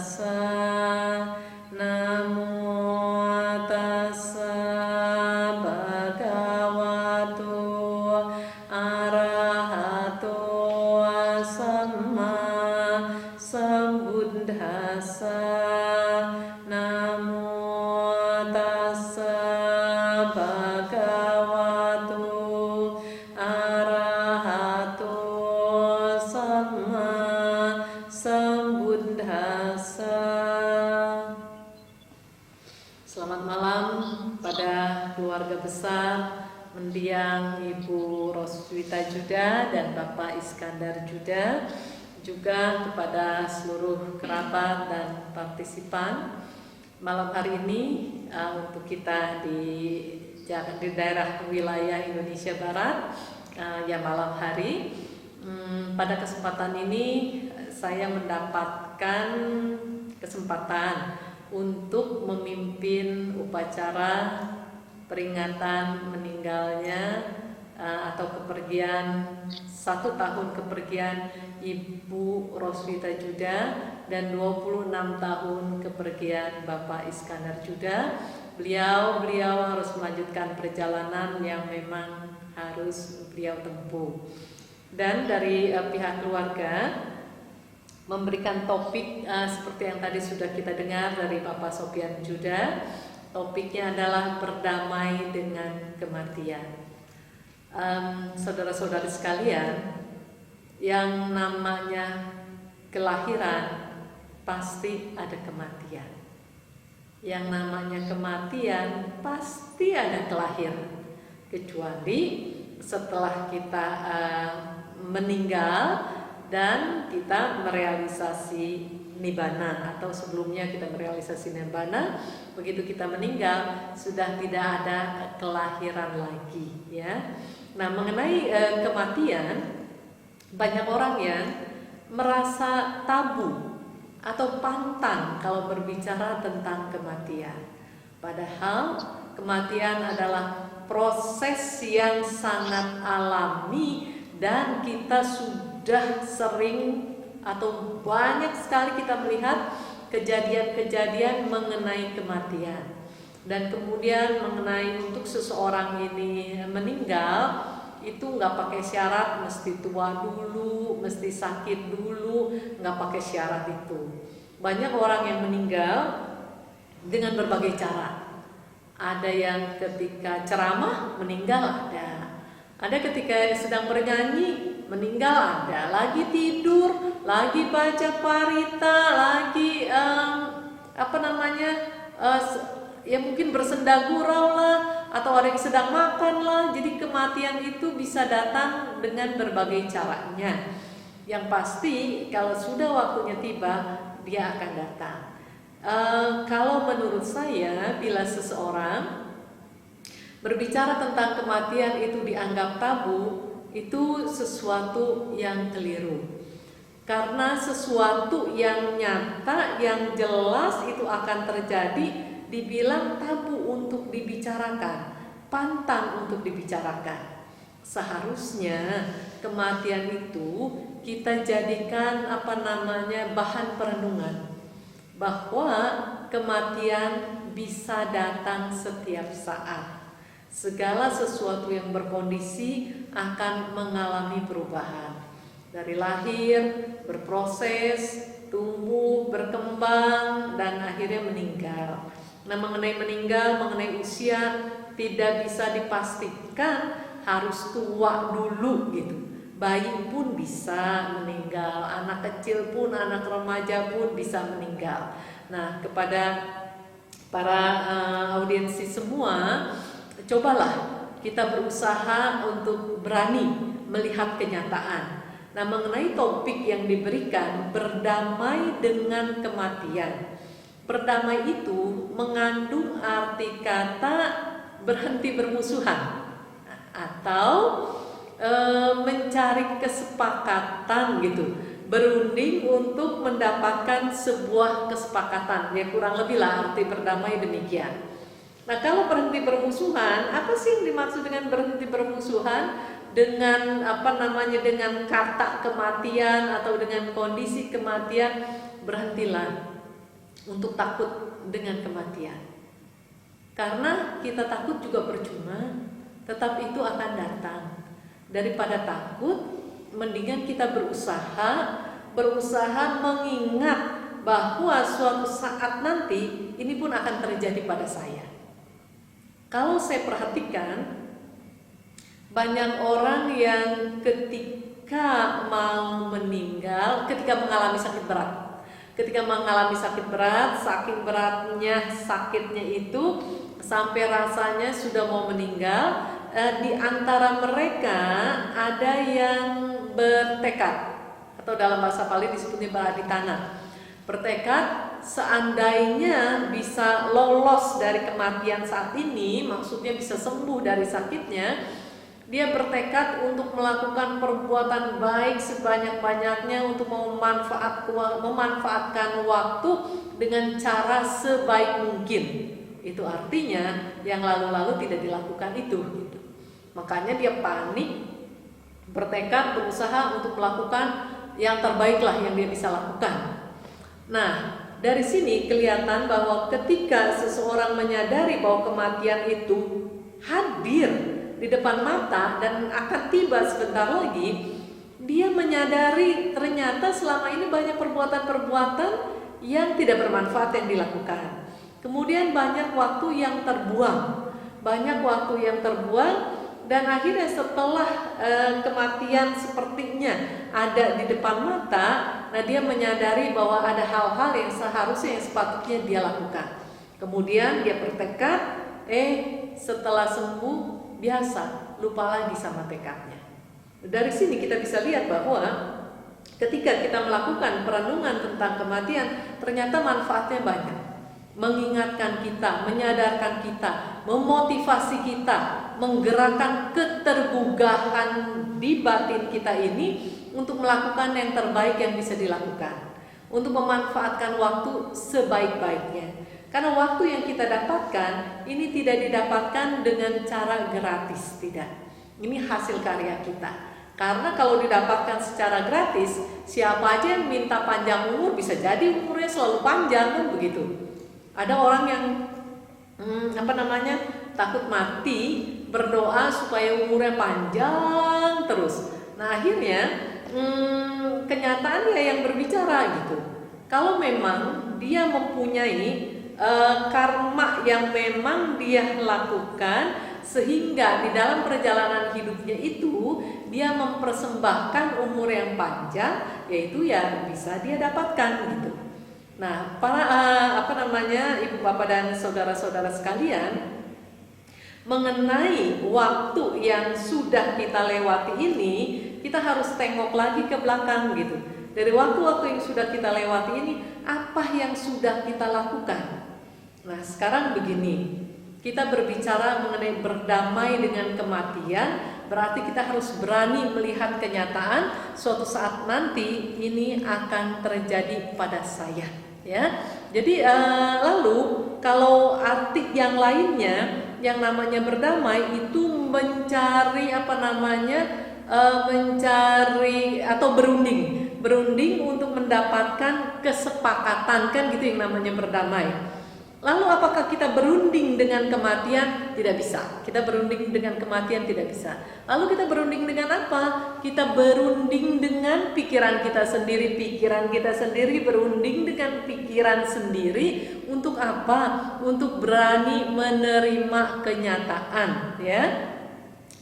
tassa, namo tassa bhagavato arahato samma sambuddhassa, namo tassa bhagavato arahato samma sambuddhassa. Selamat malam pada keluarga besar mendiang Ibu Roswita Juda dan Bapak Iskandar Juda, juga kepada seluruh kerabat dan partisipan malam hari ini untuk kita di daerah wilayah Indonesia Barat ya malam hari. Pada kesempatan ini saya mendapatkan kesempatan untuk memimpin upacara peringatan meninggalnya atau kepergian 1 tahun kepergian Ibu Roswita Juda dan 26 tahun kepergian Bapak Iskandar Juda. Beliau harus melanjutkan perjalanan yang memang harus beliau tempuh. Dan dari pihak keluarga memberikan topik seperti yang tadi sudah kita dengar dari Bapak Sopyan Juda. Topiknya adalah berdamai dengan kematian. Saudara-saudari sekalian, yang namanya kelahiran pasti ada kematian. Yang namanya kematian pasti ada kelahiran. Kecuali setelah kita meninggal dan kita merealisasi nibbana, atau sebelumnya kita merealisasi nibbana, begitu kita meninggal sudah tidak ada kelahiran lagi, ya. Nah, mengenai kematian, banyak orang yang merasa tabu atau pantang kalau berbicara tentang kematian. Padahal kematian adalah proses yang sangat alami dan kita sudah sering atau banyak sekali kita melihat kejadian-kejadian mengenai kematian. Dan kemudian mengenai untuk seseorang ini meninggal, itu nggak pakai syarat mesti tua dulu, mesti sakit dulu, nggak pakai syarat itu. Banyak orang yang meninggal dengan berbagai cara. Ada yang ketika ceramah meninggal, ada ketika sedang bernyanyi meninggal, ada lagi tidur, lagi baca parita, lagi ya mungkin bersenda gurau lah, atau ada yang sedang makan lah. Jadi kematian itu bisa datang dengan berbagai caranya. Yang pasti kalau sudah waktunya tiba, dia akan datang. Kalau menurut saya, bila seseorang berbicara tentang kematian itu dianggap tabu, itu sesuatu yang keliru. Karena sesuatu yang nyata, yang jelas itu akan terjadi, dibilang tabu untuk dibicarakan, pantang untuk dibicarakan. Seharusnya kematian itu kita jadikan bahan perenungan, bahwa kematian bisa datang setiap saat. Segala sesuatu yang berkondisi akan mengalami perubahan. Dari lahir, berproses, tumbuh, berkembang, dan akhirnya meninggal. Nah, mengenai meninggal, mengenai usia, tidak bisa dipastikan harus tua dulu gitu. Bayi pun bisa meninggal, anak kecil pun, anak remaja pun bisa meninggal. Nah, kepada para audiensi semua, cobalah kita berusaha untuk berani melihat kenyataan. Nah, mengenai topik yang diberikan, berdamai dengan kematian. Berdamai itu mengandung arti kata berhenti bermusuhan atau mencari kesepakatan gitu, berunding untuk mendapatkan sebuah kesepakatan. Ya, kurang lebih lah arti berdamai demikian. Nah, kalau berhenti bermusuhan, apa sih yang dimaksud dengan berhenti bermusuhan? Dengan dengan kata kematian atau dengan kondisi kematian, berhentilah untuk takut dengan kematian. Karena kita takut juga percuma, tetap itu akan datang. Daripada takut, mendingan kita berusaha mengingat bahwa suatu saat nanti ini pun akan terjadi pada saya. Kalau saya perhatikan, banyak orang yang ketika mau meninggal, ketika mengalami sakit berat, saking beratnya sakitnya itu sampai rasanya sudah mau meninggal, di antara mereka ada yang bertekad, atau dalam bahasa Pali disebutnya baraditana, bertekad seandainya bisa lolos dari kematian saat ini, maksudnya bisa sembuh dari sakitnya, dia bertekad untuk melakukan perbuatan baik sebanyak-banyaknya untuk memanfaatkan waktu dengan cara sebaik mungkin. Itu artinya yang lalu-lalu tidak dilakukan itu gitu. Makanya dia panik, bertekad, berusaha untuk melakukan yang terbaiklah yang dia bisa lakukan. Nah, dari sini kelihatan bahwa ketika seseorang menyadari bahwa kematian itu hadir di depan mata dan akan tiba sebentar lagi, dia menyadari ternyata selama ini banyak perbuatan-perbuatan yang tidak bermanfaat yang dilakukan. Kemudian banyak waktu yang terbuang, dan akhirnya setelah kematian sepertinya ada di depan mata, nah dia menyadari bahwa ada hal-hal yang seharusnya yang sepatutnya dia lakukan. Kemudian dia bertekad, setelah sembuh biasa lupa lagi sama tekadnya. Dari sini kita bisa lihat bahwa ketika kita melakukan perenungan tentang kematian, ternyata manfaatnya banyak. Mengingatkan kita, menyadarkan kita, memotivasi kita, menggerakkan ketergugahan di batin kita ini untuk melakukan yang terbaik yang bisa dilakukan, untuk memanfaatkan waktu sebaik-baiknya. Karena waktu yang kita dapatkan ini tidak didapatkan dengan cara gratis, tidak. Ini hasil karya kita. Karena kalau didapatkan secara gratis, siapa aja yang minta panjang umur bisa jadi umurnya selalu panjang, kan begitu. Ada orang yang takut mati, berdoa supaya umurnya panjang terus. Nah akhirnya kenyataannya yang berbicara gitu. Kalau memang dia mempunyai karma yang memang dia lakukan, sehingga di dalam perjalanan hidupnya itu dia mempersembahkan umur yang panjang, yaitu ya bisa dia dapatkan gitu. Nah, para ibu bapak dan saudara-saudara sekalian, mengenai waktu yang sudah kita lewati ini, kita harus tengok lagi ke belakang gitu. Dari waktu-waktu yang sudah kita lewati ini, apa yang sudah kita lakukan? Nah, sekarang begini, kita berbicara mengenai berdamai dengan kematian, berarti kita harus berani melihat kenyataan suatu saat nanti ini akan terjadi pada saya, ya. Jadi lalu kalau arti yang lainnya, yang namanya berdamai itu mencari mencari atau berunding untuk mendapatkan kesepakatan, kan gitu yang namanya berdamai. Lalu apakah kita berunding dengan kematian? Tidak bisa. Kita berunding dengan kematian tidak bisa. Lalu kita berunding dengan apa? Kita berunding dengan pikiran kita sendiri. Pikiran kita sendiri berunding dengan pikiran sendiri. Untuk apa? Untuk berani menerima kenyataan, ya.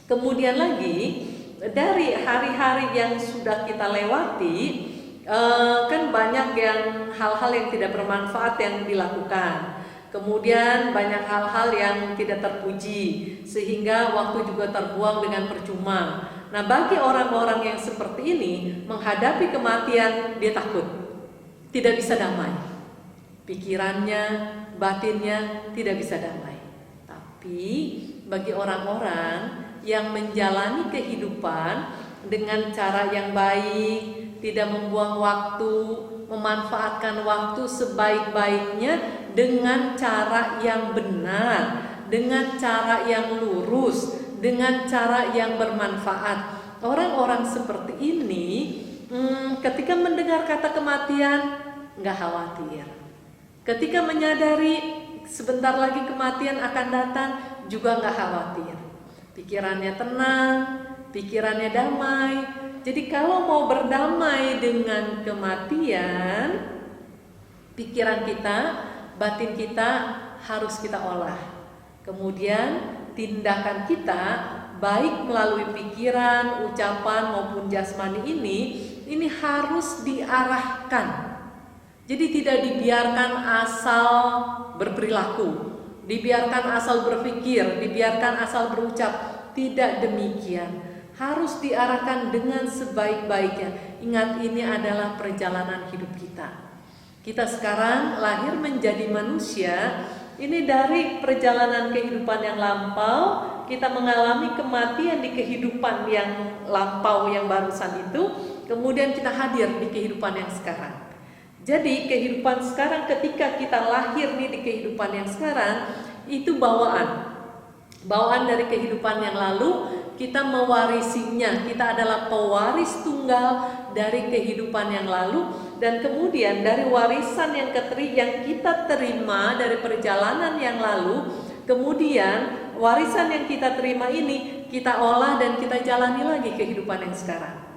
Kemudian lagi, dari hari-hari yang sudah kita lewati, kan banyak yang hal-hal yang tidak bermanfaat yang dilakukan. Kemudian banyak hal-hal yang tidak terpuji, sehingga waktu juga terbuang dengan percuma. Nah, bagi orang-orang yang seperti ini, menghadapi kematian dia takut, tidak bisa damai. Pikirannya, batinnya tidak bisa damai. Tapi bagi orang-orang yang menjalani kehidupan dengan cara yang baik, tidak membuang waktu, memanfaatkan waktu sebaik-baiknya dengan cara yang benar, dengan cara yang lurus, dengan cara yang bermanfaat. Orang-orang seperti ini ketika mendengar kata kematian nggak khawatir, Ketika menyadari sebentar lagi kematian akan datang, juga nggak khawatir. Pikirannya tenang, pikirannya damai. Jadi kalau mau berdamai dengan kematian, pikiran kita, batin kita harus kita olah. Kemudian tindakan kita, baik melalui pikiran, ucapan maupun jasmani ini harus diarahkan. Jadi tidak dibiarkan asal berperilaku, dibiarkan asal berpikir, dibiarkan asal berucap. Tidak demikian. Harus diarahkan dengan sebaik-baiknya. Ingat, ini adalah perjalanan hidup kita. Kita sekarang lahir menjadi manusia. Ini dari perjalanan kehidupan yang lampau, kita mengalami kematian di kehidupan yang lampau yang barusan itu, kemudian kita hadir di kehidupan yang sekarang. Jadi kehidupan sekarang, ketika kita lahir nih di kehidupan yang sekarang, itu bawaan dari kehidupan yang lalu, kita mewarisinya. Kita adalah pewaris tunggal dari kehidupan yang lalu, dan kemudian dari warisan yang kita terima dari perjalanan yang lalu, kemudian warisan yang kita terima ini kita olah dan kita jalani lagi kehidupan yang sekarang.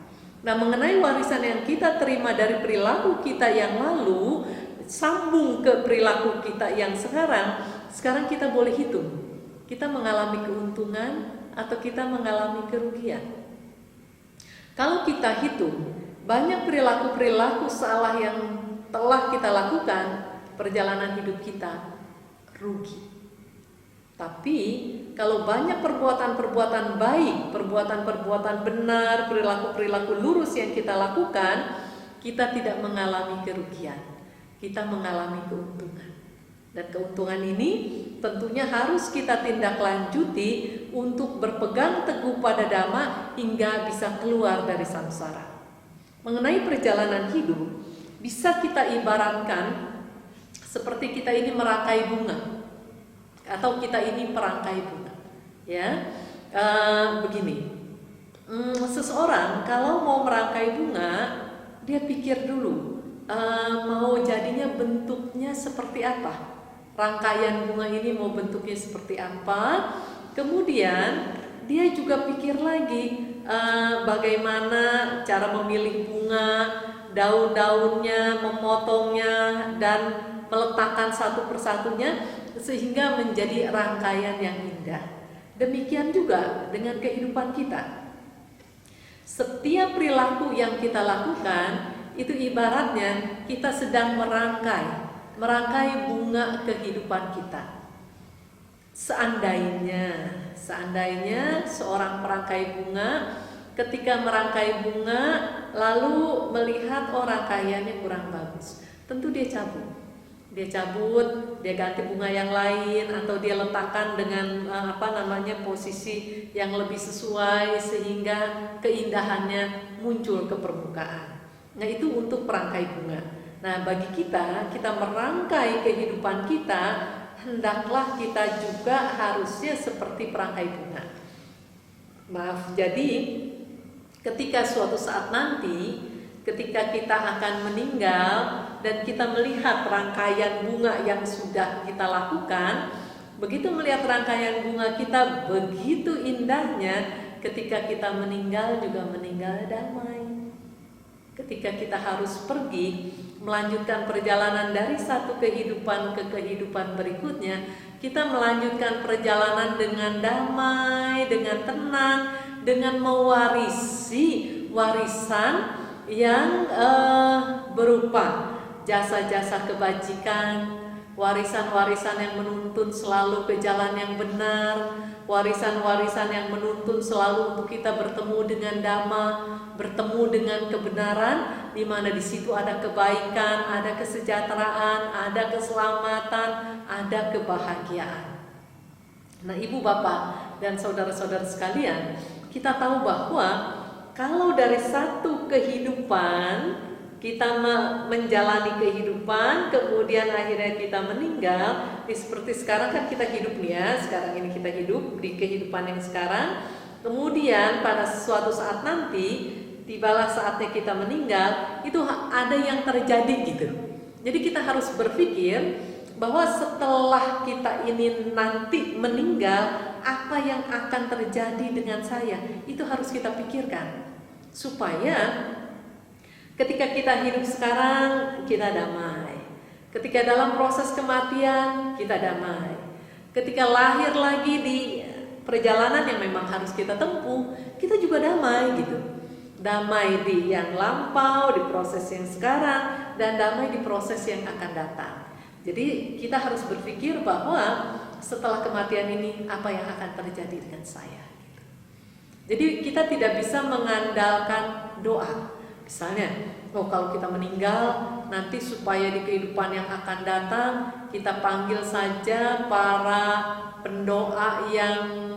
Nah, mengenai warisan yang kita terima dari perilaku kita yang lalu, sambung ke perilaku kita yang sekarang kita boleh hitung. Kita mengalami keuntungan atau kita mengalami kerugian. Kalau kita hitung, banyak perilaku-perilaku salah yang telah kita lakukan, perjalanan hidup kita rugi. Tapi kalau banyak perbuatan-perbuatan baik, perbuatan-perbuatan benar, perilaku-perilaku lurus yang kita lakukan, kita tidak mengalami kerugian, kita mengalami keuntungan. Dan keuntungan ini tentunya harus kita tindak lanjuti untuk berpegang teguh pada Dhamma hingga bisa keluar dari samsara. Mengenai perjalanan hidup, bisa kita ibaratkan seperti kita ini merangkai bunga, atau kita ini perangkai bunga, ya. Begini, seseorang kalau mau merangkai bunga, dia pikir dulu mau jadinya bentuknya seperti apa, rangkaian bunga ini mau bentuknya seperti apa. Kemudian dia juga pikir lagi bagaimana cara memilih bunga, daun-daunnya, memotongnya, dan meletakkan satu persatunya sehingga menjadi rangkaian yang indah. Demikian juga dengan kehidupan kita. Setiap perilaku yang kita lakukan itu ibaratnya kita sedang merangkai bunga kehidupan kita. Seandainya seorang perangkai bunga ketika merangkai bunga lalu melihat rangkaiannya kurang bagus, tentu dia cabut, dia ganti bunga yang lain, atau dia letakkan dengan posisi yang lebih sesuai sehingga keindahannya muncul ke permukaan. Nah, itu untuk perangkai bunga. Nah, bagi kita merangkai kehidupan kita, hendaklah kita juga harusnya seperti perangkai bunga. Jadi ketika suatu saat nanti, ketika kita akan meninggal dan kita melihat rangkaian bunga yang sudah kita lakukan, begitu melihat rangkaian bunga kita begitu indahnya, ketika kita meninggal juga meninggal damai. Ketika kita harus pergi melanjutkan perjalanan dari satu kehidupan ke kehidupan berikutnya, kita melanjutkan perjalanan dengan damai, dengan tenang, dengan mewarisi warisan yang berupa jasa-jasa kebajikan, warisan-warisan yang menuntun selalu ke jalan yang benar, warisan-warisan yang menuntun selalu untuk kita bertemu dengan Dhamma, bertemu dengan kebenaran, di mana di situ ada kebaikan, ada kesejahteraan, ada keselamatan, ada kebahagiaan. Nah, ibu bapak dan saudara-saudara sekalian, kita tahu bahwa kalau dari satu kehidupan kita menjalani kehidupan, kemudian akhirnya kita meninggal, seperti sekarang kan kita hidup nih ya, sekarang ini kita hidup di kehidupan yang sekarang, kemudian pada suatu saat nanti tibalah saatnya kita meninggal, itu ada yang terjadi gitu. Jadi kita harus berpikir bahwa setelah kita ini nanti meninggal, apa yang akan terjadi dengan saya, itu harus kita pikirkan. Supaya ketika kita hidup sekarang, kita damai. Ketika dalam proses kematian, kita damai. Ketika lahir lagi di perjalanan yang memang harus kita tempuh, kita juga damai gitu. Damai di yang lampau, di proses yang sekarang, dan damai di proses yang akan datang. Jadi kita harus berpikir bahwa setelah kematian ini apa yang akan terjadi dengan saya. Jadi kita tidak bisa mengandalkan doa. Misalnya, kalau kita meninggal nanti supaya di kehidupan yang akan datang kita panggil saja para pendoa yang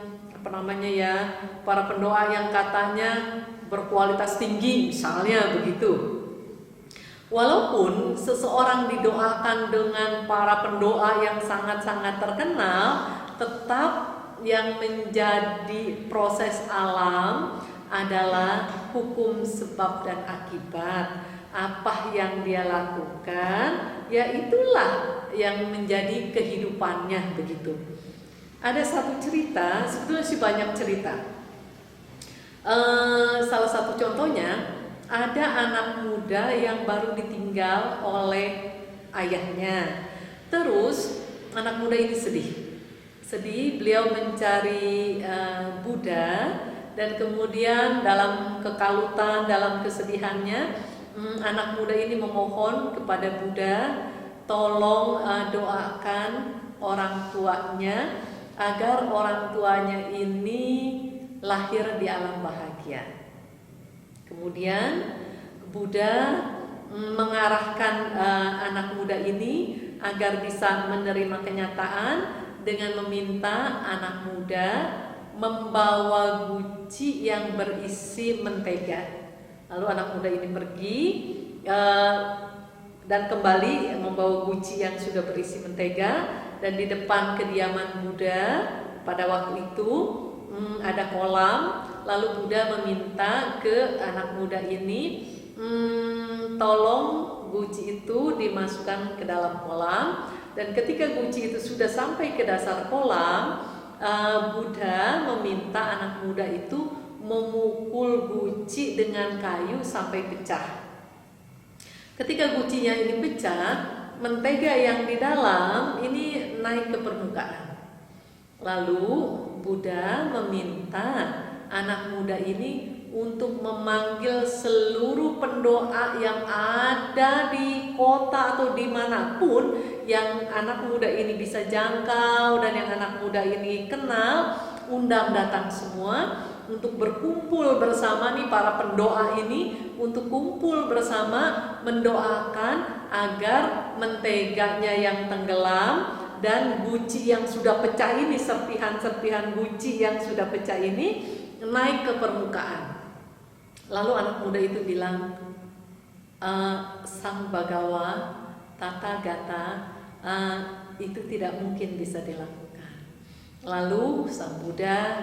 para pendoa yang katanya berkualitas tinggi, misalnya begitu. Walaupun seseorang didoakan dengan para pendoa yang sangat-sangat terkenal, tetap yang menjadi proses alam adalah hukum sebab dan akibat. Apa yang dia lakukan, ya itulah yang menjadi kehidupannya begitu. Ada satu cerita, sebetulnya sih banyak cerita. Salah satu contohnya, ada anak muda yang baru ditinggal oleh ayahnya. Terus anak muda ini sedih, beliau mencari Buddha, dan kemudian dalam kekalutan, dalam kesedihannya, anak muda ini memohon kepada Buddha, tolong doakan orang tuanya agar orang tuanya ini lahir di alam bahagia. Kemudian Buddha mengarahkan anak muda ini agar bisa menerima kenyataan dengan meminta anak muda membawa guci yang berisi mentega. Lalu anak muda ini pergi dan kembali membawa guci yang sudah berisi mentega, dan di depan kediaman Buddha pada waktu itu ada kolam. Lalu Buddha meminta ke anak muda ini, tolong guci itu dimasukkan ke dalam kolam. Dan ketika guci itu sudah sampai ke dasar kolam, Buddha meminta anak muda itu memukul guci dengan kayu sampai pecah. Ketika gucinya ini pecah, mentega yang di dalam ini naik ke permukaan. Lalu Buddha meminta anak muda ini untuk memanggil seluruh pendoa yang ada di kota atau dimanapun yang anak muda ini bisa jangkau dan yang anak muda ini kenal, undang datang semua untuk berkumpul bersama nih para pendoa ini, untuk kumpul bersama mendoakan agar menteganya yang tenggelam dan guci yang sudah pecah ini, serpihan-serpihan guci yang sudah pecah ini naik ke permukaan. Lalu anak muda itu bilang, Sang Bagawa Tathagata, itu tidak mungkin bisa dilakukan. Lalu Sang Buddha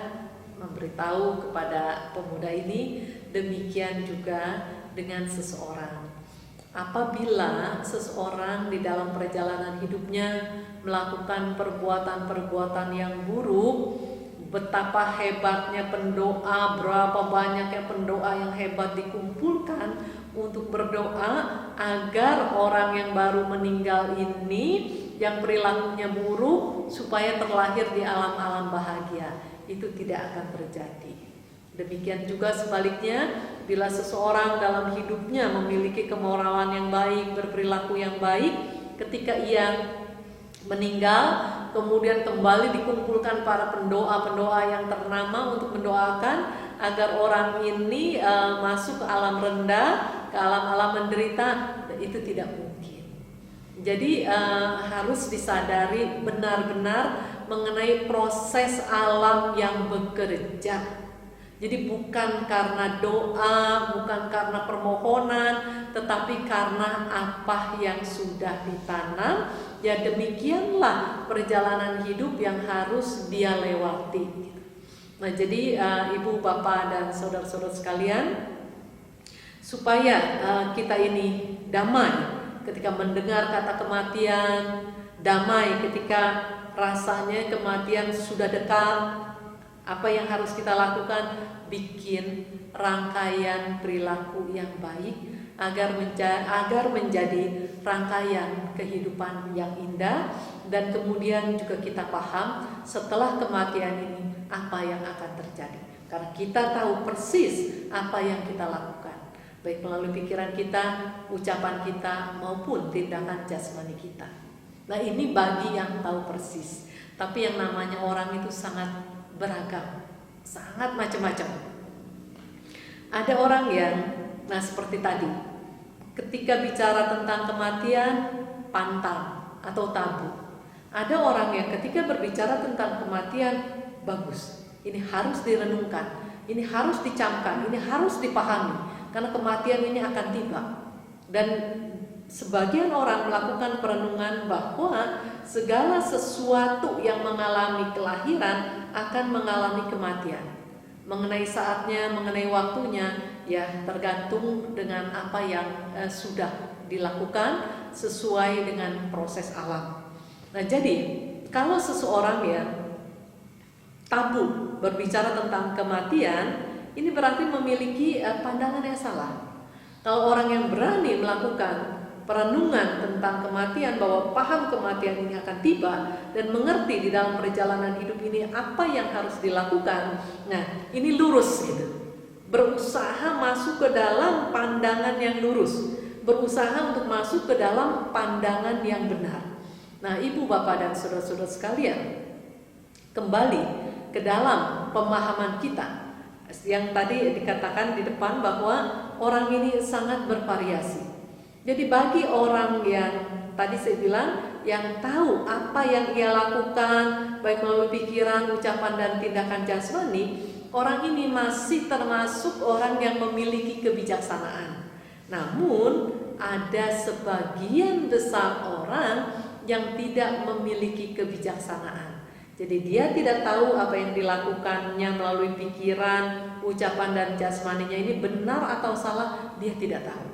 memberitahu kepada pemuda ini, demikian juga dengan seseorang. Apabila seseorang di dalam perjalanan hidupnya melakukan perbuatan-perbuatan yang buruk, betapa hebatnya pendoa, berapa banyaknya pendoa yang hebat dikumpulkan untuk berdoa agar orang yang baru meninggal ini yang perilakunya buruk supaya terlahir di alam-alam bahagia. Itu tidak akan terjadi. Demikian juga sebaliknya, bila seseorang dalam hidupnya memiliki kemoralan yang baik, berperilaku yang baik, ketika ia meninggal, kemudian kembali dikumpulkan para pendoa-pendoa yang ternama untuk mendoakan agar orang ini masuk ke alam rendah, ke alam-alam menderita, itu tidak mungkin. Jadi harus disadari benar-benar mengenai proses alam yang bekerja. Jadi bukan karena doa, bukan karena permohonan, tetapi karena apa yang sudah ditanam. Ya demikianlah perjalanan hidup yang harus dia lewati. Nah jadi ibu, bapak, dan saudara-saudara sekalian, supaya kita ini damai ketika mendengar kata kematian, damai ketika rasanya kematian sudah dekat. Apa yang harus kita lakukan? Bikin rangkaian perilaku yang baik agar menjadi rangkaian kehidupan yang indah. Dan kemudian juga kita paham setelah kematian ini apa yang akan terjadi, karena kita tahu persis apa yang kita lakukan, baik melalui pikiran kita, ucapan kita, maupun tindakan jasmani kita. Nah, ini bagi yang tahu persis. Tapi yang namanya orang itu sangat beragam, sangat macam-macam. Ada orang yang, seperti tadi, ketika bicara tentang kematian, pantang atau tabu. Ada orang yang ketika berbicara tentang kematian, bagus, ini harus direnungkan, ini harus dicamkan, ini harus dipahami, karena kematian ini akan tiba. Dan sebagian orang melakukan perenungan bahwa segala sesuatu yang mengalami kelahiran akan mengalami kematian. Mengenai saatnya, mengenai waktunya, ya tergantung dengan apa yang sudah dilakukan sesuai dengan proses alam. Nah, jadi kalau seseorang yang tabu berbicara tentang kematian, ini berarti memiliki pandangan yang salah. Kalau orang yang berani melakukan perenungan tentang kematian, bahwa paham kematian ini akan tiba dan mengerti di dalam perjalanan hidup ini apa yang harus dilakukan, nah ini lurus gitu. Berusaha masuk ke dalam pandangan yang lurus, berusaha untuk masuk ke dalam pandangan yang benar. Nah, ibu, bapak, dan saudara-saudara sekalian, kembali ke dalam pemahaman kita yang tadi dikatakan di depan bahwa orang ini sangat bervariasi. Jadi bagi orang yang tadi saya bilang, yang tahu apa yang ia lakukan baik melalui pikiran, ucapan, dan tindakan jasmani, orang ini masih termasuk orang yang memiliki kebijaksanaan. Namun ada sebagian besar orang yang tidak memiliki kebijaksanaan. Jadi dia tidak tahu apa yang dilakukannya melalui pikiran, ucapan, dan jasmaninya ini benar atau salah, dia tidak tahu.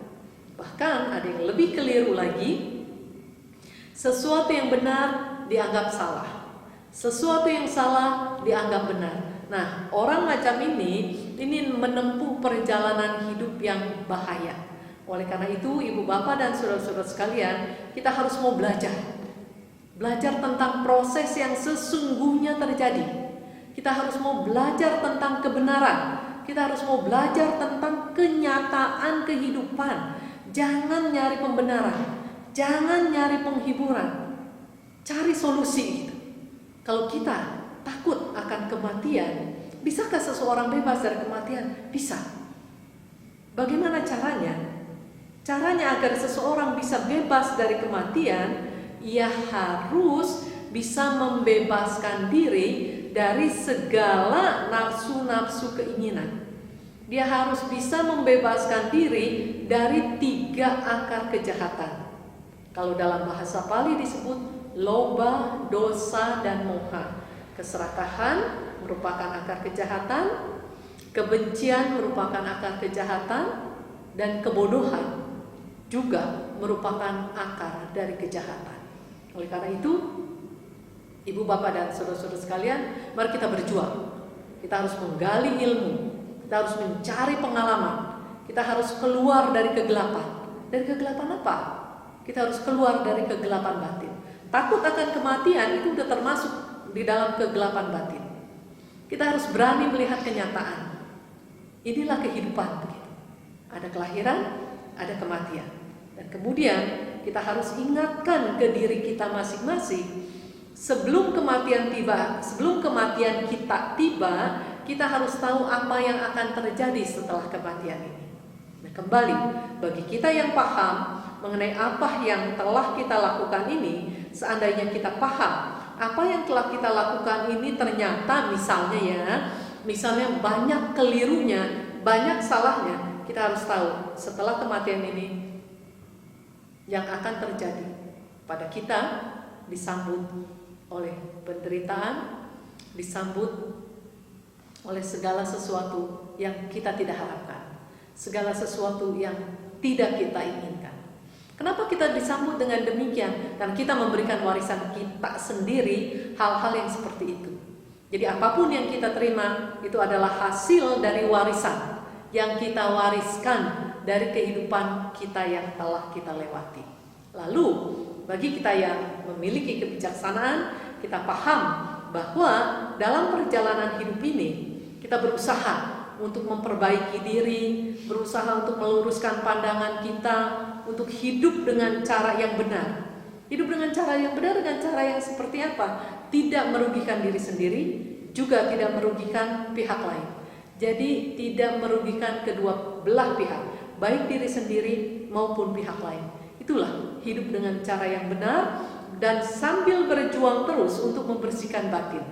Bahkan ada yang lebih keliru lagi, sesuatu yang benar dianggap salah, sesuatu yang salah dianggap benar. Nah, orang macam ini menempuh perjalanan hidup yang bahaya. Oleh karena itu, ibu, bapak, dan saudara-saudara sekalian, kita harus mau belajar tentang proses yang sesungguhnya terjadi. Kita harus mau belajar tentang kebenaran. Kita harus mau belajar tentang kenyataan kehidupan. Jangan nyari pembenaran, jangan nyari penghiburan, cari solusi gitu. Kalau kita takut akan kematian, bisakah seseorang bebas dari kematian? Bisa. Bagaimana caranya? Caranya agar seseorang bisa bebas dari kematian, ia harus bisa membebaskan diri dari segala nafsu-nafsu keinginan. Dia harus bisa membebaskan diri dari 3 akar kejahatan. Kalau dalam bahasa Pali disebut loba, dosa, dan moha. Keserakahan merupakan akar kejahatan, kebencian merupakan akar kejahatan, dan kebodohan juga merupakan akar dari kejahatan. Oleh karena itu, ibu, bapak, dan saudara-saudara sekalian, mari kita berjuang. Kita harus menggali ilmu, kita harus mencari pengalaman, kita harus keluar dari kegelapan. Dari kegelapan apa? Kita harus keluar dari kegelapan batin. Takut akan kematian itu sudah termasuk di dalam kegelapan batin. Kita harus berani melihat kenyataan. Inilah kehidupan begitu. Ada kelahiran, ada kematian. Dan kemudian kita harus ingatkan ke diri kita masing-masing, sebelum kematian tiba, sebelum kematian kita tiba, kita harus tahu apa yang akan terjadi setelah kematian ini. Nah, kembali bagi kita yang paham mengenai apa yang telah kita lakukan ini, seandainya kita paham apa yang telah kita lakukan ini ternyata misalnya banyak kelirunya, banyak salahnya, kita harus tahu setelah kematian ini yang akan terjadi pada kita disambut oleh penderitaan, disambut oleh segala sesuatu yang kita tidak harapkan, segala sesuatu yang tidak kita inginkan. Kenapa kita disambut dengan demikian? Karena kita memberikan warisan kita sendiri hal-hal yang seperti itu. Jadi apapun yang kita terima itu adalah hasil dari warisan yang kita wariskan dari kehidupan kita yang telah kita lewati. Lalu bagi kita yang memiliki kebijaksanaan, kita paham bahwa dalam perjalanan hidup ini kita berusaha untuk memperbaiki diri, berusaha untuk meluruskan pandangan kita, untuk hidup dengan cara yang benar. Hidup dengan cara yang benar, dengan cara yang seperti apa? Tidak merugikan diri sendiri, juga tidak merugikan pihak lain. Jadi tidak merugikan kedua belah pihak, baik diri sendiri maupun pihak lain. Itulah hidup dengan cara yang benar dan sambil berjuang terus untuk membersihkan batin.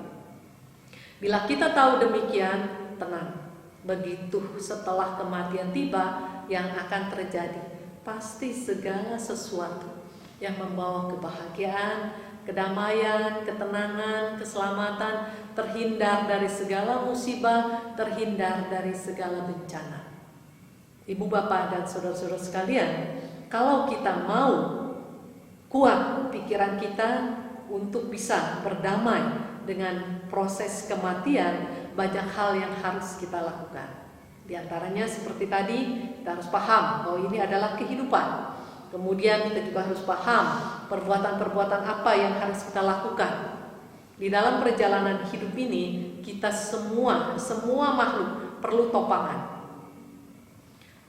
Bila kita tahu demikian, tenang. Begitu setelah kematian tiba, yang akan terjadi pasti segala sesuatu yang membawa kebahagiaan, kedamaian, ketenangan, keselamatan, terhindar dari segala musibah, terhindar dari segala bencana. Ibu bapak dan saudara-saudara sekalian, kalau kita mau kuat pikiran kita untuk bisa berdamai dengan proses kematian, banyak hal yang harus kita lakukan. Di antaranya seperti tadi, kita harus paham bahwa ini adalah kehidupan. Kemudian kita juga harus paham perbuatan-perbuatan apa yang harus kita lakukan. Di dalam perjalanan hidup ini, kita semua makhluk perlu topangan.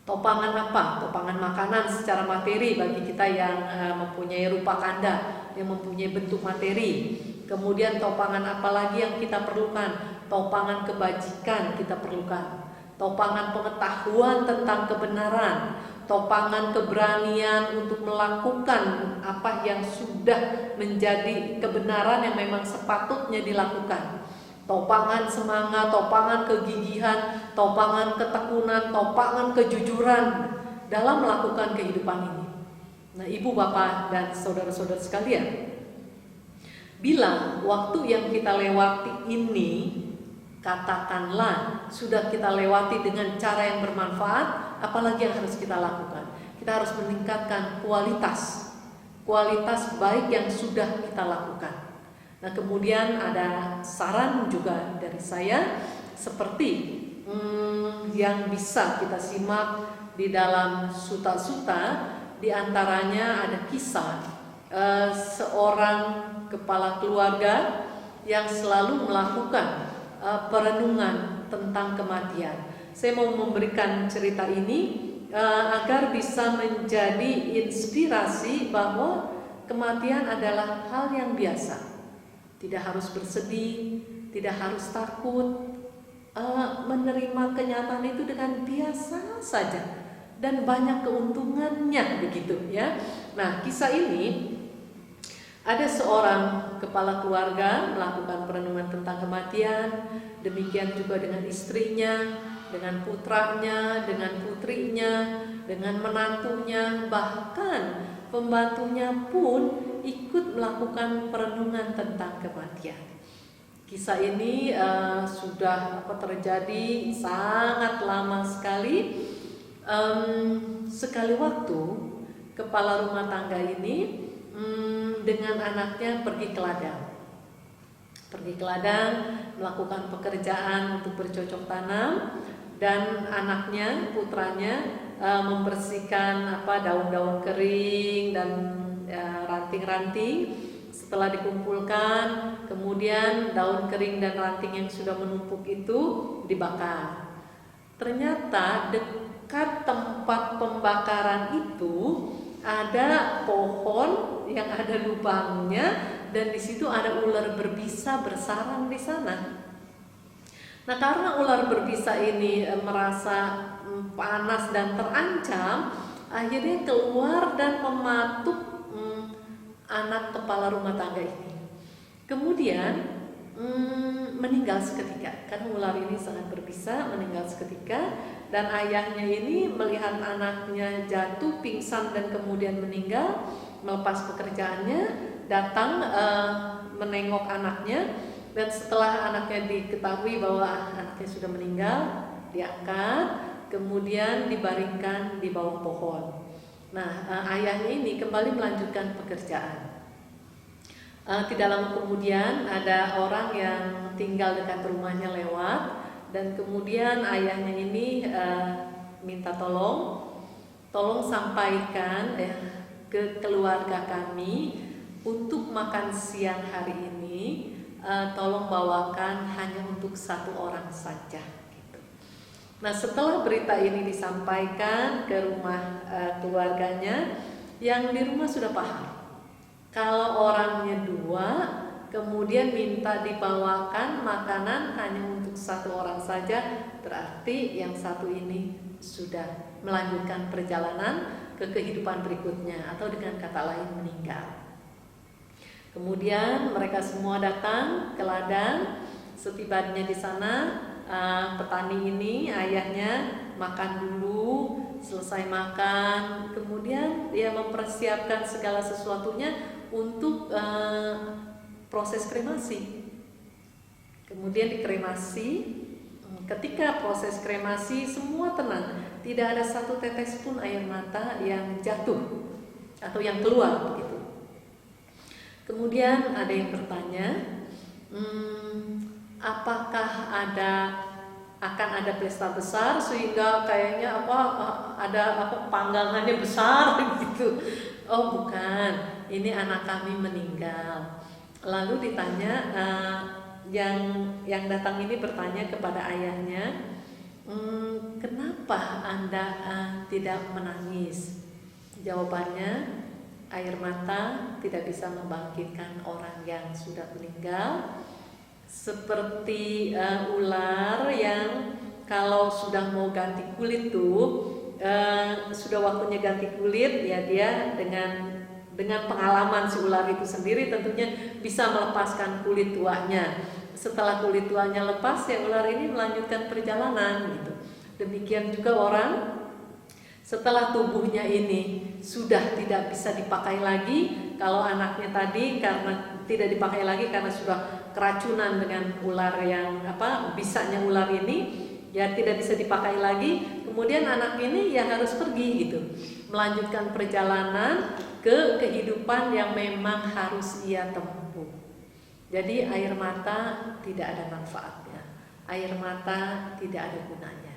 Topangan apa? Topangan makanan secara materi bagi kita yang mempunyai rupa kanda, yang mempunyai bentuk materi. Kemudian topangan apa lagi yang kita perlukan? Topangan kebajikan kita perlukan. Topangan pengetahuan tentang kebenaran. Topangan keberanian untuk melakukan apa yang sudah menjadi kebenaran yang memang sepatutnya dilakukan. Topangan semangat, topangan kegigihan, topangan ketekunan, topangan kejujuran dalam melakukan kehidupan ini. Nah, ibu bapak dan saudara-saudara sekalian, bila waktu yang kita lewati ini, katakanlah sudah kita lewati dengan cara yang bermanfaat, apalagi yang harus kita lakukan? Kita harus meningkatkan kualitas baik yang sudah kita lakukan. Nah, kemudian ada saran juga dari saya seperti yang bisa kita simak di dalam suta-suta. Di antaranya ada kisah seorang kepala keluarga yang selalu melakukan perenungan tentang kematian. Saya mau memberikan cerita ini agar bisa menjadi inspirasi bahwa kematian adalah hal yang biasa. Tidak harus bersedih, tidak harus takut, menerima kenyataan itu dengan biasa saja dan banyak keuntungannya, begitu ya. Nah, kisah ini ada seorang kepala keluarga melakukan perenungan tentang kematian, demikian juga dengan istrinya, dengan putranya, dengan putrinya, dengan menantunya, bahkan pembantunya pun ikut melakukan perenungan tentang kematian. Kisah ini sudah terjadi sangat lama sekali. Sekali waktu kepala rumah tangga ini dengan anaknya pergi ke ladang melakukan pekerjaan untuk bercocok tanam, dan anaknya, putranya membersihkan daun-daun kering dan ranting-ranting. Setelah dikumpulkan, kemudian daun kering dan ranting yang sudah menumpuk itu dibakar. Ternyata dekat tempat pembakaran itu ada pohon yang ada lubangnya, dan di situ ada ular berbisa bersarang di sana. Nah, karena ular berbisa ini merasa panas dan terancam, akhirnya keluar dan mematuk anak kepala rumah tangga ini. Kemudian meninggal seketika, karena ular ini sangat berbisa, meninggal seketika. Dan ayahnya ini melihat anaknya jatuh pingsan dan kemudian meninggal, melepas pekerjaannya, datang menengok anaknya. Dan setelah anaknya diketahui bahwa anaknya sudah meninggal, diangkat, kemudian dibaringkan di bawah pohon. Nah, ayahnya ini kembali melanjutkan pekerjaan. Tidak lama kemudian ada orang yang tinggal dekat rumahnya lewat, dan kemudian ayahnya ini minta tolong sampaikan ke keluarga kami untuk makan siang hari ini, tolong bawakan hanya untuk satu orang saja. Gitu. Nah, setelah berita ini disampaikan ke rumah keluarganya, yang di rumah sudah paham. Kalau orangnya 2, kemudian minta dibawakan makanan hanya untuk satu orang saja, berarti yang satu ini sudah melanjutkan perjalanan ke kehidupan berikutnya, atau dengan kata lain meninggal. Kemudian mereka semua datang ke ladang. Setibanya di sana, petani ini, ayahnya makan dulu. Selesai makan, kemudian dia mempersiapkan segala sesuatunya untuk proses kremasi. Kemudian dikremasi. Ketika proses kremasi, semua tenang, tidak ada satu tetes pun air mata yang jatuh atau yang keluar begitu. Kemudian ada yang bertanya, apakah akan ada pesta besar sehingga kayaknya ada panggangannya besar gitu? Oh bukan, ini anak kami meninggal. Lalu ditanya, yang datang ini bertanya kepada ayahnya, kenapa Anda tidak menangis? Jawabannya, air mata tidak bisa membangkitkan orang yang sudah meninggal. Seperti ular yang kalau sudah mau ganti kulit tuh, sudah waktunya ganti kulit, ya dia dengan pengalaman si ular itu sendiri tentunya bisa melepaskan kulit tuanya. Setelah kulit tuanya lepas, ya ular ini melanjutkan perjalanan gitu. Demikian juga orang, setelah tubuhnya ini sudah tidak bisa dipakai lagi. Kalau anaknya tadi karena tidak dipakai lagi karena sudah keracunan dengan ular yang bisanya ular ini, ya tidak bisa dipakai lagi. Kemudian anak ini ya harus pergi gitu, melanjutkan perjalanan ke kehidupan yang memang harus ia tempuh. Jadi air mata tidak ada manfaatnya, air mata tidak ada gunanya.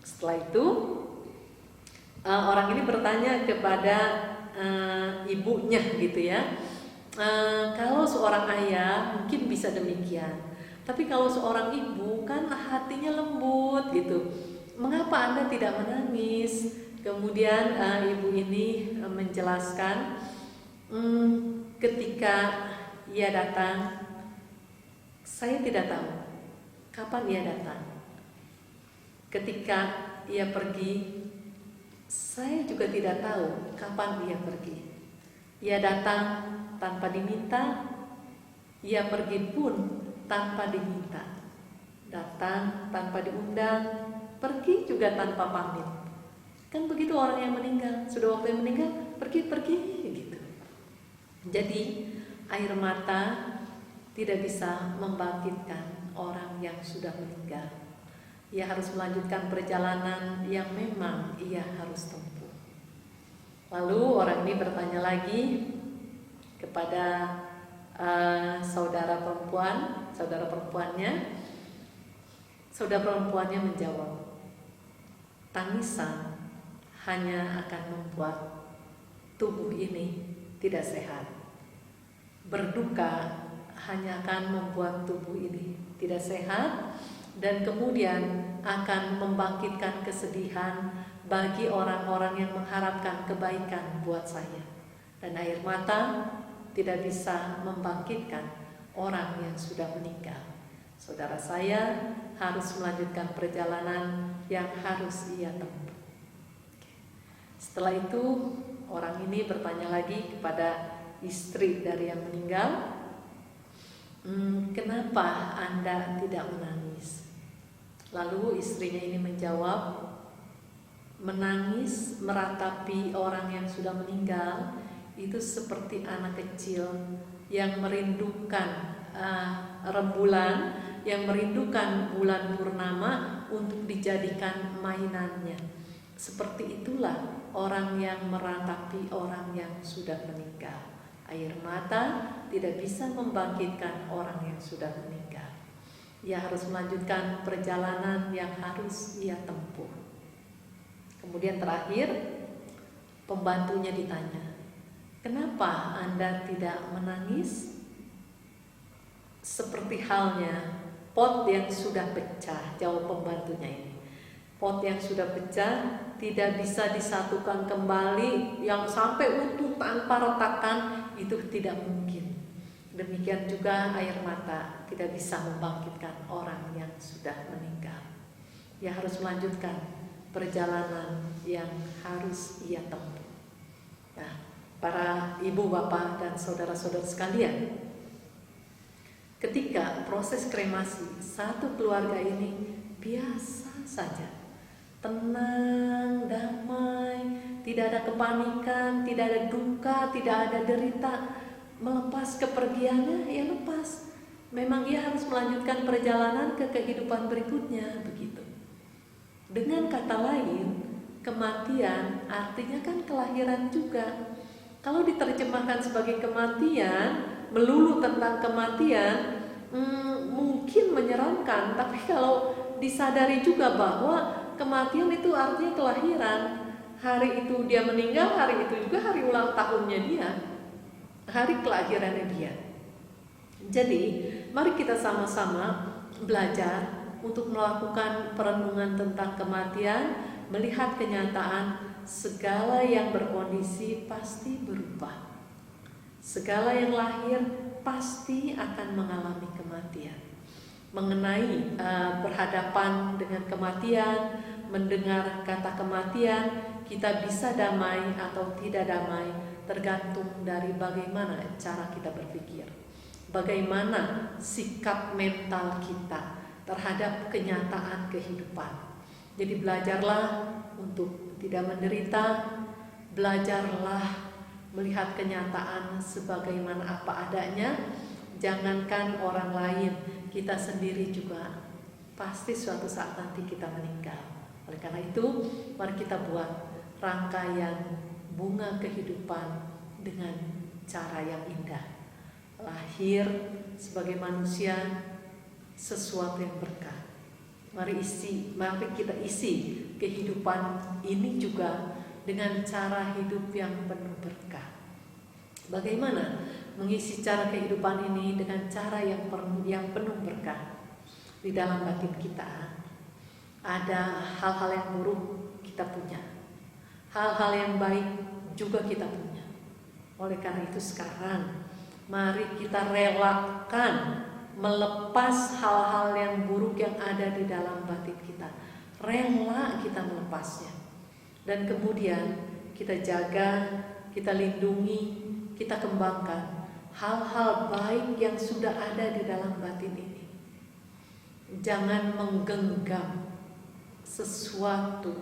Setelah itu orang ini bertanya kepada ibunya gitu ya, kalau seorang ayah mungkin bisa demikian, tapi kalau seorang ibu kan hatinya lembut gitu, mengapa Anda tidak menangis? Kemudian ibu ini menjelaskan, ketika ia datang, saya tidak tahu kapan ia datang. Ketika ia pergi, saya juga tidak tahu kapan ia pergi. Ia datang tanpa diminta, ia pergi pun tanpa diminta. Datang tanpa diundang, pergi juga tanpa pamit. Kan begitu orang yang meninggal, sudah waktunya meninggal, pergi gitu. Jadi air mata tidak bisa membangkitkan orang yang sudah meninggal. Ia harus melanjutkan perjalanan yang memang ia harus tempuh. Lalu orang ini bertanya lagi kepada saudara perempuannya. Saudara perempuannya menjawab, tangisan hanya akan membuat tubuh ini tidak sehat. Berduka hanya akan membuat tubuh ini tidak sehat, dan kemudian akan membangkitkan kesedihan bagi orang-orang yang mengharapkan kebaikan buat saya. Dan air mata tidak bisa membangkitkan orang yang sudah meninggal. Saudara saya harus melanjutkan perjalanan yang harus ia tempuh. Setelah itu orang ini bertanya lagi kepada istri dari yang meninggal, kenapa Anda tidak menangis? Lalu istrinya ini menjawab, menangis meratapi orang yang sudah meninggal itu seperti anak kecil yang merindukan rembulan, yang merindukan bulan purnama untuk dijadikan mainannya. Seperti itulah orang yang meratapi orang yang sudah meninggal. Air mata tidak bisa membangkitkan orang yang sudah meninggal. Ia harus melanjutkan perjalanan yang harus ia tempuh. Kemudian terakhir, pembantunya ditanya, "Kenapa Anda tidak menangis?" Seperti halnya pot yang sudah pecah, jawab pembantunya ini. Pot yang sudah pecah tidak bisa disatukan kembali yang sampai utuh tanpa retakan, itu tidak mungkin. Demikian juga air mata tidak bisa membangkitkan orang yang sudah meninggal. Ia harus melanjutkan perjalanan yang harus ia tempuh. Nah, para ibu, bapak, dan saudara-saudara sekalian, ketika proses kremasi, satu keluarga ini biasa saja, tenang, damai, tidak ada kepanikan, tidak ada duka, tidak ada derita. Melepas kepergiannya, ya lepas. Memang ia harus melanjutkan perjalanan ke kehidupan berikutnya, begitu. Dengan kata lain, kematian artinya kan kelahiran juga. Kalau diterjemahkan sebagai kematian, melulu tentang kematian, mungkin menyeramkan. Tapi kalau disadari juga bahwa kematian itu artinya kelahiran. Hari itu dia meninggal, hari itu juga hari ulang tahunnya dia, hari kelahirannya dia. Jadi mari kita sama-sama belajar untuk melakukan perenungan tentang kematian, melihat kenyataan segala yang berkondisi pasti berubah. Segala yang lahir pasti akan mengalami kematian. Mengenai berhadapan dengan kematian, mendengar kata kematian, kita bisa damai atau tidak damai tergantung dari bagaimana cara kita berpikir, bagaimana sikap mental kita terhadap kenyataan kehidupan. Jadi belajarlah untuk tidak menderita, belajarlah melihat kenyataan sebagaimana apa adanya. Jangankan orang lain, kita sendiri juga pasti suatu saat nanti kita meninggal. Oleh karena itu, mari kita buat rangkaian bunga kehidupan dengan cara yang indah. Lahir sebagai manusia sesuatu yang berkah. Mari kita isi kehidupan ini juga dengan cara hidup yang penuh berkah. Bagaimana mengisi cara kehidupan ini dengan cara yang penuh berkah? Di dalam batin kita ada hal-hal yang buruk kita punya, hal-hal yang baik juga kita punya. Oleh karena itu sekarang mari kita relakan melepas hal-hal yang buruk yang ada di dalam batin kita. Rela kita melepasnya. Dan kemudian kita jaga, kita lindungi, kita kembangkan hal-hal baik yang sudah ada di dalam batin ini. Jangan menggenggam sesuatu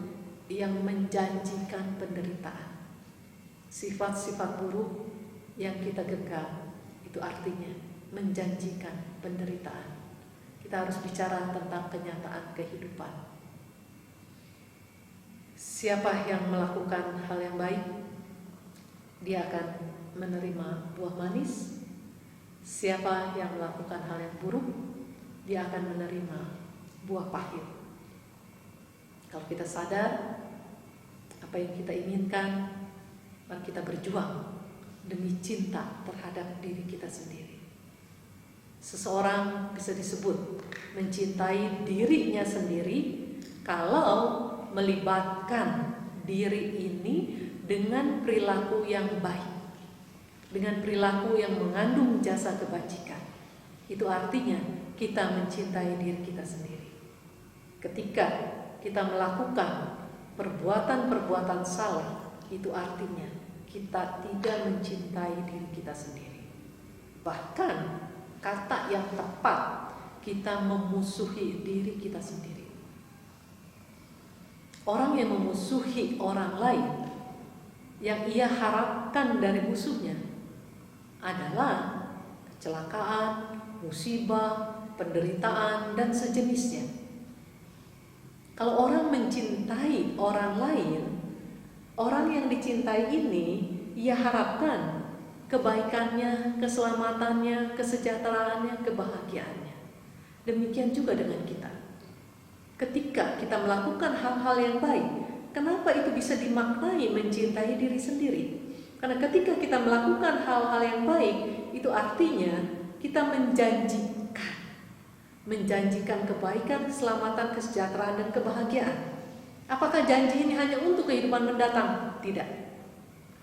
yang menjanjikan penderitaan. Sifat-sifat buruk yang kita genggam itu artinya menjanjikan penderitaan. Kita harus bicara tentang kenyataan kehidupan. Siapa yang melakukan hal yang baik, dia akan menerima buah manis. Siapa yang melakukan hal yang buruk, dia akan menerima buah pahit. Kalau kita sadar apa yang kita inginkan, mari kita berjuang demi cinta terhadap diri kita sendiri. Seseorang bisa disebut mencintai dirinya sendiri kalau melibatkan diri ini dengan perilaku yang baik, dengan perilaku yang mengandung jasa kebajikan. Itu artinya kita mencintai diri kita sendiri. Ketika kita melakukan perbuatan-perbuatan salah, itu artinya kita tidak mencintai diri kita sendiri. Bahkan kata yang tepat, kita memusuhi diri kita sendiri. Orang yang memusuhi orang lain, yang ia harapkan dari musuhnya adalah kecelakaan, musibah, penderitaan, dan sejenisnya. Kalau orang mencintai orang lain, Orang yang dicintai ini, ia harapkan kebaikannya, keselamatannya, kesejahteraannya, kebahagiaannya. Demikian juga dengan kita. Ketika kita melakukan hal-hal yang baik, kenapa itu bisa dimaknai mencintai diri sendiri? Karena ketika kita melakukan hal-hal yang baik, itu artinya kita menjanjikan kebaikan, keselamatan, kesejahteraan, dan kebahagiaan. Apakah janji ini hanya untuk kehidupan mendatang? Tidak.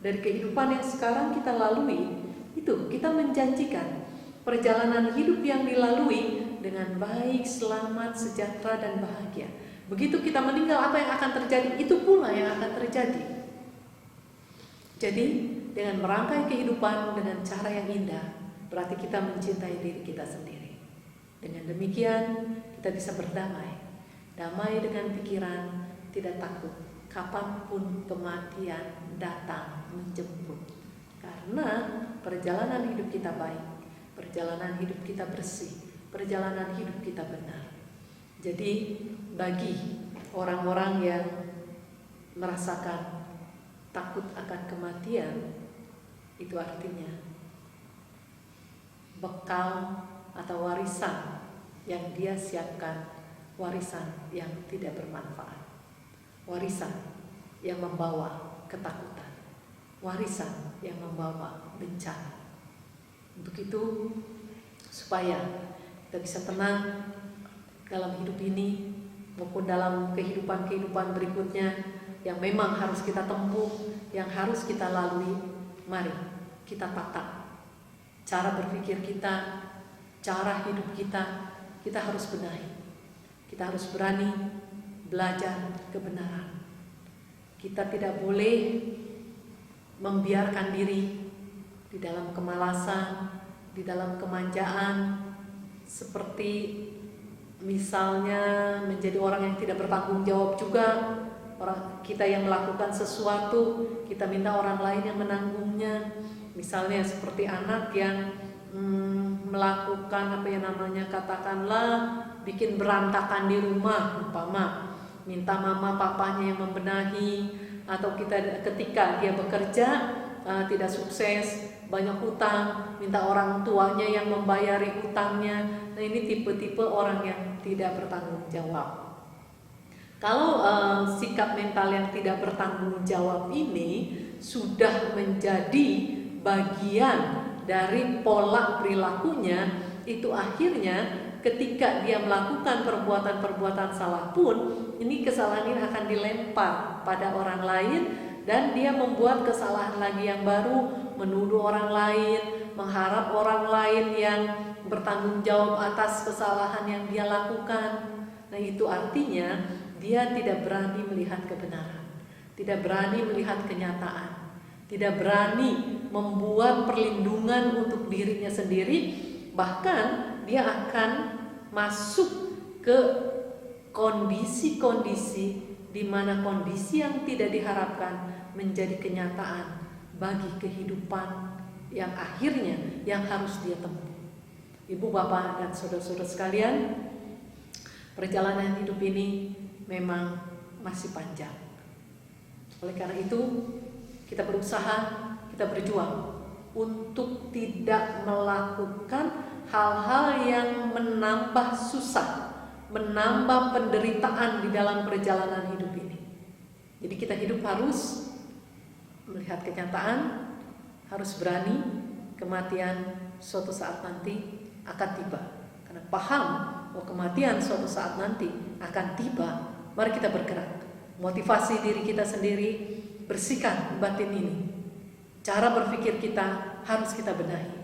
Dari kehidupan yang sekarang kita lalui, itu kita menjanjikan perjalanan hidup yang dilalui dengan baik, selamat, sejahtera, dan bahagia. Begitu kita meninggal, apa yang akan terjadi? Itu pula yang akan terjadi. Jadi dengan merangkai kehidupan dengan cara yang indah, berarti kita mencintai diri kita sendiri. Dengan demikian kita bisa berdamai, damai dengan pikiran, tidak takut kapanpun kematian datang menjemput. Karena perjalanan hidup kita baik, perjalanan hidup kita bersih, perjalanan hidup kita benar. Jadi bagi orang-orang yang merasakan takut akan kematian, itu artinya bekal atau warisan yang dia siapkan, warisan yang tidak bermanfaat, warisan yang membawa ketakutan, warisan yang membawa bencana. Untuk itu, supaya kita bisa tenang dalam hidup ini maupun dalam kehidupan berikutnya yang memang harus kita tempuh, yang harus kita lalui, mari kita tata cara berpikir kita, cara hidup kita harus benahi. Kita harus berani belajar kebenaran. Kita tidak boleh membiarkan diri di dalam kemalasan, di dalam kemanjaan, seperti misalnya menjadi orang yang tidak bertanggung jawab juga. Orang kita yang melakukan sesuatu, kita minta orang lain yang menanggungnya. Misalnya seperti anak yang melakukan katakanlah bikin berantakan di rumah, umpama minta mama papanya yang membenahi, atau kita ketika dia bekerja tidak sukses, banyak hutang, minta orang tuanya yang membayari hutangnya. Nah, ini tipe-tipe orang yang tidak bertanggung jawab. Kalau sikap mental yang tidak bertanggung jawab ini sudah menjadi bagian dari pola perilakunya, itu akhirnya ketika dia melakukan perbuatan-perbuatan salah pun, ini kesalahan ini akan dilempar pada orang lain, dan dia membuat kesalahan lagi yang baru, menuduh orang lain, mengharap orang lain yang bertanggung jawab atas kesalahan yang dia lakukan. Nah, itu artinya dia tidak berani melihat kebenaran, tidak berani melihat kenyataan, tidak berani membuat perlindungan untuk dirinya sendiri. Bahkan dia akan masuk ke kondisi-kondisi di mana kondisi yang tidak diharapkan menjadi kenyataan bagi kehidupan yang akhirnya yang harus dia tempuh. Ibu, bapak, dan saudara-saudara sekalian, perjalanan hidup ini memang masih panjang. Oleh karena itu, kita berusaha, kita berjuang untuk tidak melakukan hal-hal yang menambah susah, menambah penderitaan di dalam perjalanan hidup ini. Jadi kita hidup harus melihat kenyataan, harus berani kematian suatu saat nanti akan tiba. Karena paham bahwa kematian suatu saat nanti akan tiba, mari kita bergerak, motivasi diri kita sendiri, bersihkan batin ini. Cara berpikir kita harus kita benahi.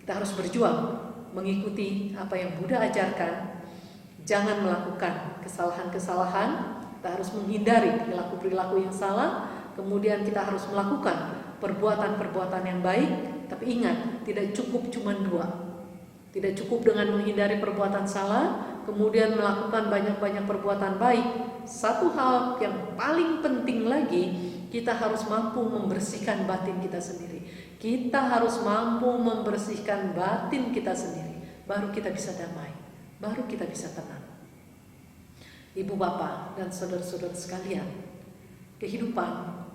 Kita harus berjuang mengikuti apa yang Buddha ajarkan. Jangan melakukan kesalahan-kesalahan. Kita harus menghindari perilaku-perilaku yang salah. Kemudian kita harus melakukan perbuatan-perbuatan yang baik. Tapi ingat, tidak cukup cuma dua. Tidak cukup dengan menghindari perbuatan salah, kemudian melakukan banyak-banyak perbuatan baik. Satu hal yang paling penting lagi, kita harus mampu membersihkan batin kita sendiri. Kita harus mampu membersihkan batin kita sendiri. Baru kita bisa damai, baru kita bisa tenang. Ibu, bapak, dan saudara-saudara sekalian, kehidupan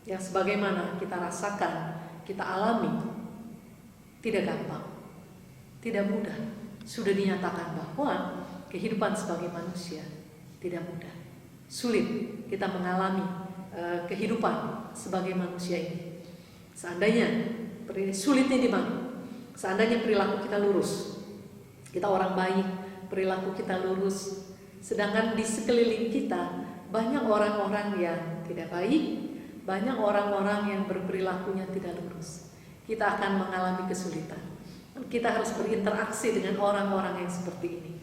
yang sebagaimana kita rasakan, kita alami, tidak gampang, tidak mudah. Sudah dinyatakan bahwa kehidupan sebagai manusia tidak mudah, sulit kita mengalami kehidupan sebagai manusia ini. Seandainya sulitnya di mana? Seandainya perilaku kita lurus, kita orang baik, perilaku kita lurus, sedangkan di sekeliling kita banyak orang-orang yang tidak baik, banyak orang-orang yang berperilakunya tidak lurus, kita akan mengalami kesulitan. Kita harus berinteraksi dengan orang-orang yang seperti ini.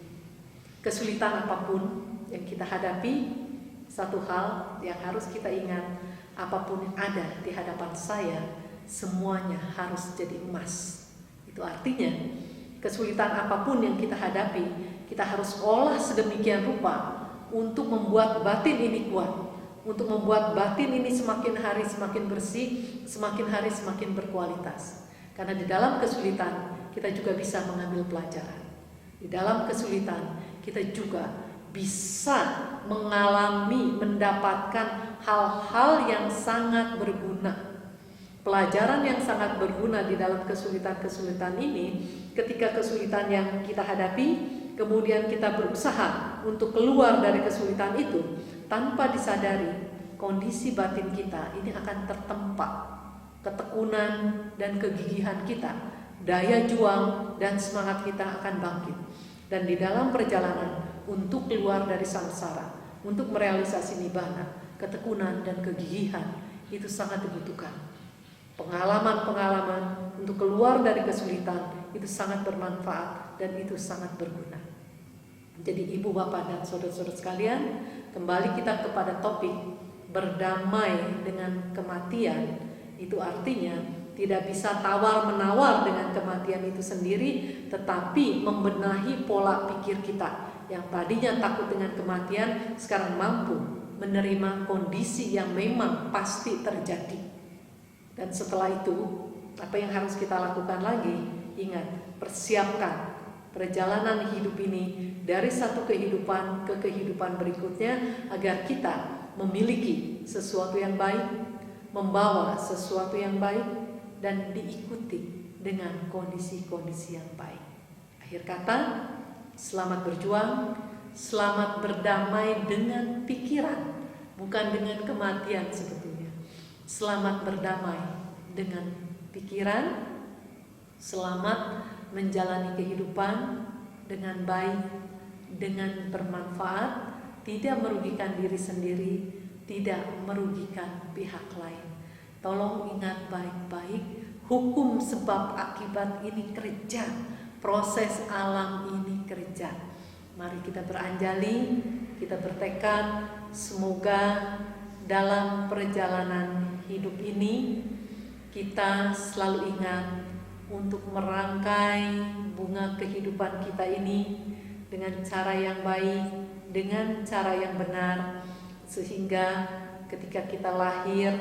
Kesulitan apapun yang kita hadapi, satu hal yang harus kita ingat, apapun yang ada di hadapan saya, semuanya harus jadi emas. Itu artinya kesulitan apapun yang kita hadapi, kita harus olah sedemikian rupa untuk membuat batin ini kuat, untuk membuat batin ini semakin hari semakin bersih, semakin hari semakin berkualitas. Karena di dalam kesulitan kita juga bisa mengambil pelajaran. Di dalam kesulitan kita juga bisa mengalami, mendapatkan hal-hal yang sangat berguna. Pelajaran yang sangat berguna di dalam kesulitan-kesulitan ini, ketika kesulitan yang kita hadapi, kemudian kita berusaha untuk keluar dari kesulitan itu, tanpa disadari kondisi batin kita ini akan tertempa. Ketekunan dan kegigihan kita, daya juang dan semangat kita akan bangkit. Dan di dalam perjalanan untuk keluar dari samsara, untuk merealisasi nibbana, ketekunan dan kegigihan itu sangat dibutuhkan. Pengalaman-pengalaman untuk keluar dari kesulitan itu sangat bermanfaat dan itu sangat berguna. Jadi ibu, bapak, dan saudara-saudara sekalian, kembali kita kepada topik berdamai dengan kematian. Itu artinya tidak bisa tawar-menawar dengan kematian itu sendiri, tetapi membenahi pola pikir kita. Yang tadinya takut dengan kematian, sekarang mampu menerima kondisi yang memang pasti terjadi. Dan setelah itu, apa yang harus kita lakukan lagi? Ingat, persiapkan perjalanan hidup ini dari satu kehidupan ke kehidupan berikutnya, agar kita memiliki sesuatu yang baik, membawa sesuatu yang baik, dan diikuti dengan kondisi-kondisi yang baik. Akhir kata, selamat berjuang, selamat berdamai dengan pikiran, bukan dengan kematian sebetulnya. Selamat berdamai dengan pikiran, selamat menjalani kehidupan dengan baik, dengan bermanfaat, tidak merugikan diri sendiri, tidak merugikan pihak lain. Tolong ingat baik-baik, hukum sebab akibat ini kerja, proses alam ini kerja. Mari kita beranjali, kita bertekad, semoga dalam perjalanan hidup ini kita selalu ingat untuk merangkai bunga kehidupan kita ini dengan cara yang baik, dengan cara yang benar, sehingga ketika kita lahir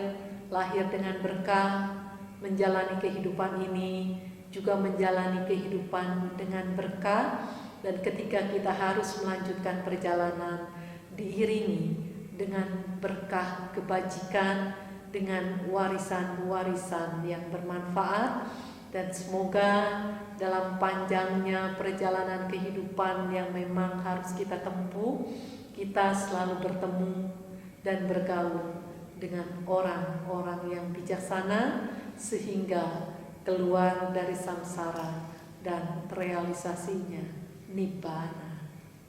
dengan berkah, menjalani kehidupan ini juga menjalani kehidupan dengan berkah. Dan ketika kita harus melanjutkan perjalanan, diiringi dengan berkah kebajikan, dengan warisan-warisan yang bermanfaat. Dan semoga dalam panjangnya perjalanan kehidupan yang memang harus kita tempuh, kita selalu bertemu dan bergaul dengan orang-orang yang bijaksana, sehingga keluar dari samsara dan realisasinya nibbana.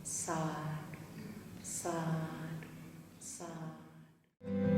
Sadhu, sadhu, sadhu.